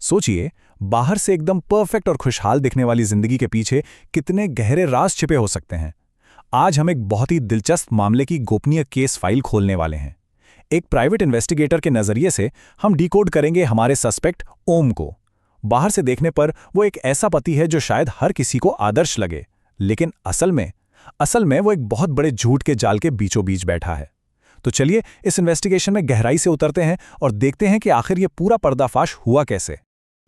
सोचिए, बाहर से एकदम परफेक्ट और खुशहाल दिखने वाली जिंदगी के पीछे कितने गहरे राज छिपे हो सकते हैं। आज हम एक बहुत ही दिलचस्प मामले की गोपनीय केस फाइल खोलने वाले हैं। एक प्राइवेट इन्वेस्टिगेटर के नजरिए से हम डिकोड करेंगे हमारे सस्पेक्ट ओम को। बाहर से देखने पर वो एक ऐसा पति है जो शायद हर किसी को आदर्श लगे, लेकिन असल में वो एक बहुत बड़े झूठ के जाल के बीचों बीच बैठा है। तो चलिए इस इन्वेस्टिगेशन में गहराई से उतरते हैं और देखते हैं कि आखिर ये पूरा पर्दाफाश हुआ कैसे।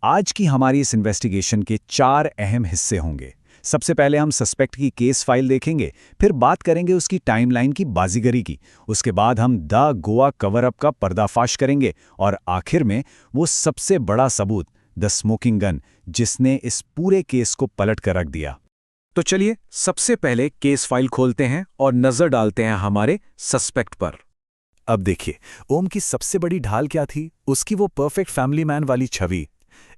आज की हमारी इस इन्वेस्टिगेशन के 4 अहम हिस्से होंगे। सबसे पहले हम सस्पेक्ट की केस फाइल देखेंगे, फिर बात करेंगे उसकी टाइमलाइन की बाजीगरी की, उसके बाद हम द गोवा कवर अप का पर्दाफाश करेंगे और आखिर में वो सबसे बड़ा सबूत, द स्मोकिंग गन, जिसने इस पूरे केस को पलट कर रख दिया। तो चलिए सबसे पहले केस फाइल खोलते हैं और नजर डालते हैं हमारे सस्पेक्ट पर। अब देखिए, ओम की सबसे बड़ी ढाल क्या थी? उसकी वो परफेक्ट फैमिली मैन वाली छवि।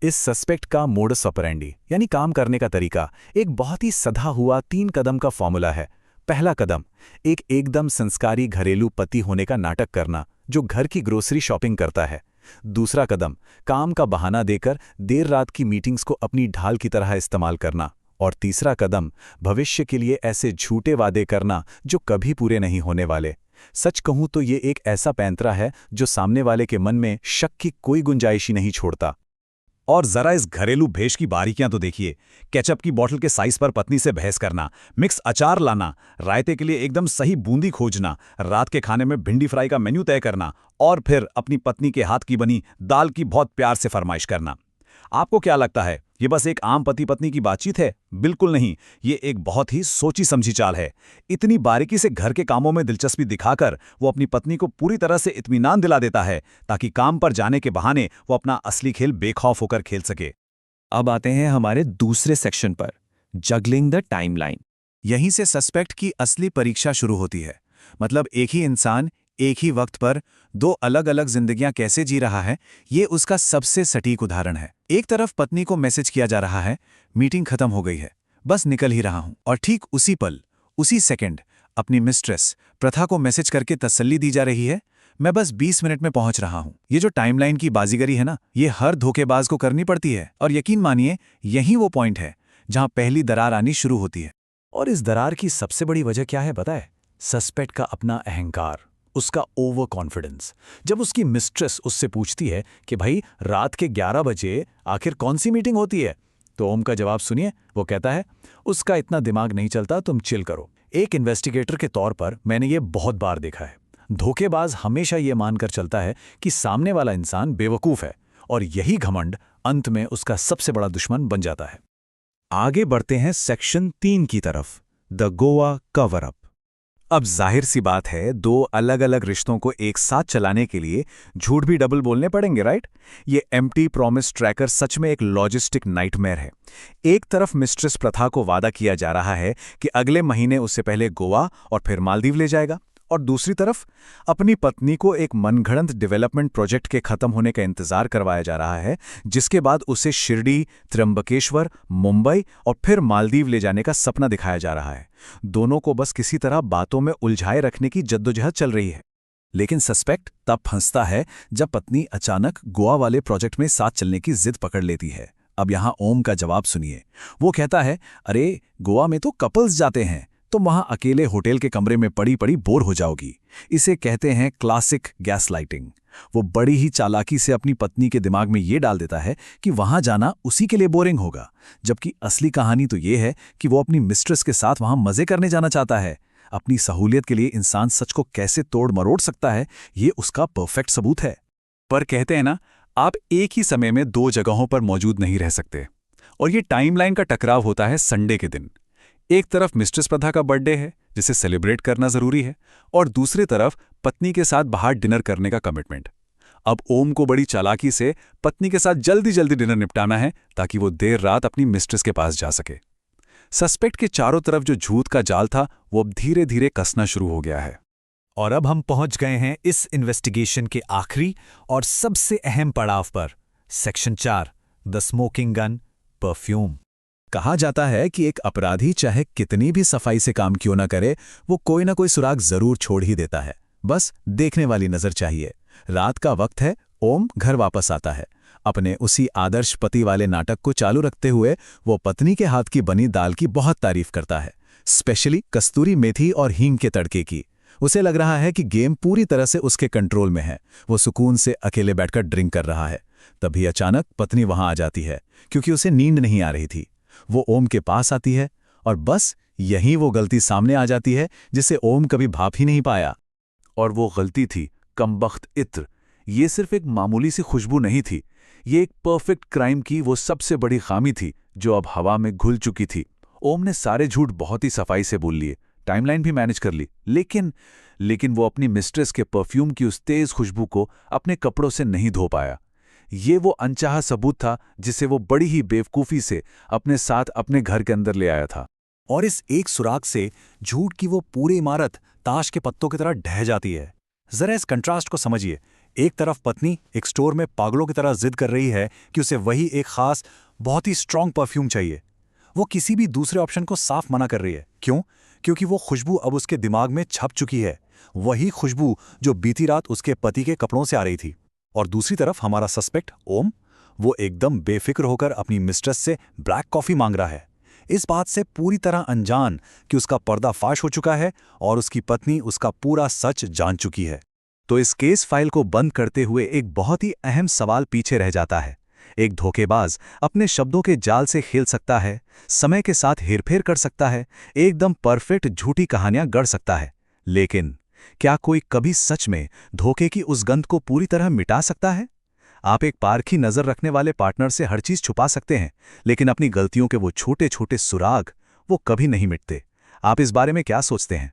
इस सस्पेक्ट का मोडस ऑपरेंडी यानी काम करने का तरीका एक बहुत ही सधा हुआ 3 कदम का फॉर्मूला है। पहला कदम, एक एकदम संस्कारी घरेलू पति होने का नाटक करना जो घर की ग्रोसरी शॉपिंग करता है। दूसरा कदम, काम का बहाना देकर देर रात की मीटिंग्स को अपनी ढाल की तरह इस्तेमाल करना। और तीसरा कदम, भविष्य के लिए ऐसे झूठे वादे करना जो कभी पूरे नहीं होने वाले। सच कहूं तो ये एक ऐसा पैंतरा है जो सामने वाले के मन में शक की कोई गुंजाइश ही नहीं छोड़ता। और जरा इस घरेलू भेष की बारीकियां तो देखिए। केचप की बोतल के साइज पर पत्नी से बहस करना, मिक्स अचार लाना, रायते के लिए एकदम सही बूंदी खोजना, रात के खाने में भिंडी फ्राई का मेन्यू तय करना और फिर अपनी पत्नी के हाथ की बनी दाल की बहुत प्यार से फरमाइश करना। आपको क्या लगता है ये बस एक आम पति पत्नी की बातचीत है? बिल्कुल नहीं, ये एक बहुत ही सोची समझी चाल है। इतनी बारीकी से घर के कामों में दिलचस्पी दिखाकर वो अपनी पत्नी को पूरी तरह से इत्मीनान दिला देता है ताकि काम पर जाने के बहाने वो अपना असली खेल बेखौफ होकर खेल सके। अब आते हैं हमारे दूसरे सेक्शन पर, जगलिंग द टाइमलाइन। यहीं से सस्पेक्ट की असली परीक्षा शुरू होती है। मतलब एक ही इंसान एक ही वक्त पर 2 अलग अलग जिंदगियां कैसे जी रहा है, ये उसका सबसे सटीक उदाहरण है। एक तरफ पत्नी को मैसेज किया जा रहा है, मीटिंग खत्म हो गई है, बस निकल ही रहा हूं। और ठीक उसी पल, उसी सेकंड अपनी मिस्ट्रेस प्रथा को मैसेज करके तसल्ली दी जा रही है, मैं बस 20 मिनट में पहुंच रहा हूं। ये जो टाइमलाइन की बाजीगरी है ना, ये हर धोखेबाज को करनी पड़ती है। और यकीन मानिए, यही वो पॉइंट है जहां पहली दरार आनी शुरू होती है। और इस दरार की सबसे बड़ी वजह क्या है पता है? सस्पेक्ट का अपना अहंकार, उसका ओवर कॉन्फिडेंस। जब उसकी मिस्ट्रेस उससे पूछती है कि भाई रात के 11 बजे आखिर कौन सी मीटिंग होती है, तो ओम का जवाब सुनिए। वो कहता है, उसका इतना दिमाग नहीं चलता, तुम चिल करो। एक इन्वेस्टिगेटर के तौर पर मैंने ये बहुत बार देखा है। धोखेबाज हमेशा ये मानकर चलता है कि सामने वाला इंसान बेवकूफ़ है और यही घमंड अंत में उसका सबसे बड़ा दुश्मन बन जाता है। आगे बढ़ते हैं सेक्शन 3 की तरफ, द गोवा कवर अप। अब जाहिर सी बात है, 2 अलग अलग रिश्तों को एक साथ चलाने के लिए झूठ भी डबल बोलने पड़ेंगे, राइट? ये एम्प्टी प्रॉमिस ट्रैकर सच में एक लॉजिस्टिक नाइटमेयर है। एक तरफ मिस्ट्रेस प्रथा को वादा किया जा रहा है कि अगले महीने उससे पहले गोवा और फिर मालदीव ले जाएगा, और दूसरी तरफ अपनी पत्नी को एक मनगढ़ंत डेवलपमेंट प्रोजेक्ट के खत्म होने का इंतजार करवाया जा रहा है, जिसके बाद उसे शिरडी, त्र्यंबकेश्वर, मुंबई और फिर मालदीव ले जाने का सपना दिखाया जा रहा है। दोनों को बस किसी तरह बातों में उलझाए रखने की जद्दोजहद चल रही है। लेकिन सस्पेक्ट तब फंसता है जब पत्नी अचानक गोवा वाले प्रोजेक्ट में साथ चलने की जिद पकड़ लेती है। अब यहां ओम का जवाब सुनिए। वो कहता है, अरे गोवा में तो कपल्स जाते हैं, तुम वहां अकेले होटल के कमरे में पड़ी पड़ी बोर हो जाओगी। इसे कहते हैं क्लासिक गैसलाइटिंग। वो बड़ी ही चालाकी से अपनी पत्नी के दिमाग में ये डाल देता है कि वहां जाना उसी के लिए बोरिंग होगा, जबकि असली कहानी तो ये है कि वो अपनी मिस्ट्रेस के साथ वहां मजे करने जाना चाहता है। अपनी सहूलियत के लिए इंसान सच को कैसे तोड़ मरोड़ सकता है, ये उसका परफेक्ट सबूत है। पर कहते हैं ना, आप एक ही समय में 2 जगहों पर मौजूद नहीं रह सकते। और ये टाइमलाइन का टकराव होता है संडे के दिन। एक तरफ मिस्ट्रेस प्रथा का बर्थडे है जिसे सेलिब्रेट करना जरूरी है, और दूसरी तरफ पत्नी के साथ बाहर डिनर करने का कमिटमेंट। अब ओम को बड़ी चालाकी से पत्नी के साथ जल्दी जल्दी डिनर निपटाना है ताकि वो देर रात अपनी मिस्ट्रेस के पास जा सके। सस्पेक्ट के चारों तरफ जो झूठ का जाल था वो अब धीरे धीरे कसना शुरू हो गया है। और अब हम पहुंच गए हैं इस इन्वेस्टिगेशन के आखिरी और सबसे अहम पड़ाव पर, section 4, the smoking gun, perfume. कहा जाता है कि एक अपराधी चाहे कितनी भी सफाई से काम क्यों ना करे, वो कोई ना कोई सुराग जरूर छोड़ ही देता है। बस देखने वाली नजर चाहिए। रात का वक्त है, ओम घर वापस आता है। अपने उसी आदर्श पति वाले नाटक को चालू रखते हुए वो पत्नी के हाथ की बनी दाल की बहुत तारीफ करता है, स्पेशली कस्तूरी मेथी और हींग के तड़के की। उसे लग रहा है कि गेम पूरी तरह से उसके कंट्रोल में है। वो सुकून से अकेले बैठकर ड्रिंक कर रहा है। तभी अचानक पत्नी वहां आ जाती है, क्योंकि उसे नींद नहीं आ रही थी। वो ओम के पास आती है और बस यहीं वो गलती सामने आ जाती है जिसे ओम कभी भाप ही नहीं पाया। और वो गलती थी कमबख्त इत्र। ये सिर्फ एक मामूली सी खुशबू नहीं थी, ये एक परफेक्ट क्राइम की वो सबसे बड़ी खामी थी जो अब हवा में घुल चुकी थी। ओम ने सारे झूठ बहुत ही सफाई से बोल लिए, टाइमलाइन भी मैनेज कर ली, लेकिन वो अपनी मिस्ट्रेस के परफ्यूम की उस तेज खुशबू को अपने कपड़ों से नहीं धो पाया। ये वो अनचाहा सबूत था जिसे वो बड़ी ही बेवकूफ़ी से अपने साथ अपने घर के अंदर ले आया था। और इस एक सुराग से झूठ की वो पूरी इमारत ताश के पत्तों की तरह ढह जाती है। जरा इस कंट्रास्ट को समझिए। एक तरफ पत्नी एक स्टोर में पागलों की तरह जिद कर रही है कि उसे वही एक खास बहुत ही स्ट्रांग परफ्यूम चाहिए। वो किसी भी दूसरे ऑप्शन को साफ मना कर रही है। क्यों? क्योंकि वो खुशबू अब उसके दिमाग में छप चुकी है, वही खुशबू जो बीती रात उसके पति के कपड़ों से आ रही थी। और दूसरी तरफ हमारा सस्पेक्ट ओम, वो एकदम बेफिक्र होकर अपनी मिस्ट्रेस से ब्लैक कॉफी मांग रहा है, इस बात से पूरी तरह अनजान कि उसका पर्दाफाश हो चुका है और उसकी पत्नी उसका पूरा सच जान चुकी है। तो इस केस फाइल को बंद करते हुए एक बहुत ही अहम सवाल पीछे रह जाता है। एक धोखेबाज अपने शब्दों के जाल से खेल सकता है, समय के साथ हेरफेर कर सकता है, एकदम परफेक्ट झूठी कहानियां गढ़ सकता है, लेकिन क्या कोई कभी सच में धोखे की उस गंध को पूरी तरह मिटा सकता है? आप एक पारखी नजर रखने वाले पार्टनर से हर चीज छुपा सकते हैं, लेकिन अपनी गलतियों के वो छोटे छोटे सुराग वो कभी नहीं मिटते। आप इस बारे में क्या सोचते हैं?